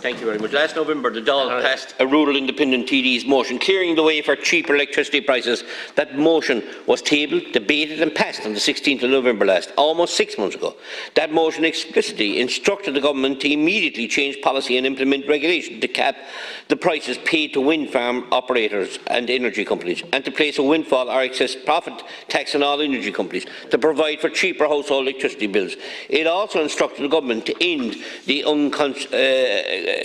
Thank you very much. Last November, the Dáil passed a rural independent TD's motion clearing the way for cheaper electricity prices. That motion was tabled, debated and passed on the 16th of November last, almost 6 months ago. That motion explicitly instructed the government to immediately change policy and implement regulation to cap the prices paid to wind farm operators and energy companies, and to place a windfall or excess profit tax on all energy companies, to provide for cheaper household electricity bills. It also instructed the government to end the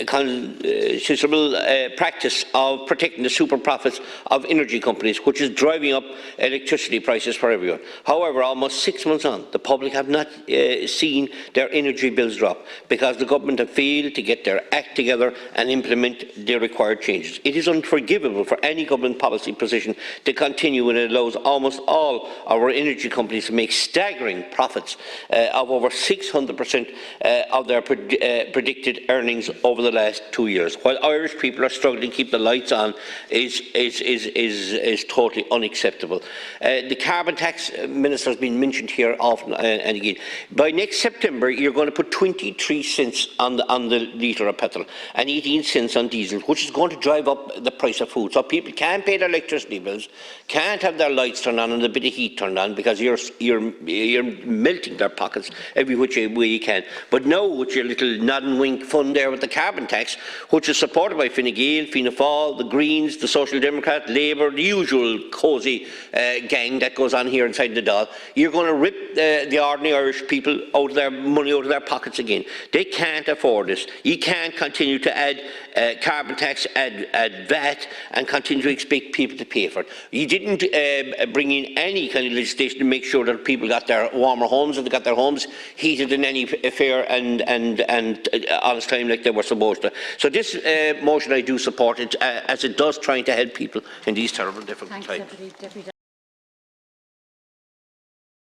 considerable practice of protecting the super profits of energy companies, which is driving up electricity prices for everyone. However, almost 6 months on, the public have not seen their energy bills drop because the government have failed to get their act together and implement the required changes. It is unforgivable for any government policy position to continue when it allows almost all our energy companies to make staggering profits of over 600% of their predicted earnings over the last 2 years, while Irish people are struggling to keep the lights on is totally unacceptable. The carbon tax, Minister, has been mentioned here often and again. By next September, you're going to put 23 cents on the litre of petrol and 18 cents on diesel, which is going to drive up the price of food. So people can't pay their electricity bills, can't have their lights turned on and a bit of heat turned on because you're melting their pockets every which way you can. But now, with your little nod and wink fun there with the carbon tax, which is supported by Fine Gael, Fianna Fáil, the Greens, the Social Democrat, Labour, the usual cosy gang that goes on here inside the Dáil, you're going to rip the ordinary Irish people out of their money out of their pockets again. They can't afford this. You can't continue to add carbon tax, add VAT, and continue to expect people to pay for it. You didn't bring in any kind of legislation to make sure that people got their warmer homes and they got their homes heated in any fair and honest time like they were supposed to. So this motion I do support it, as it does trying to help people in these terrible difficult times.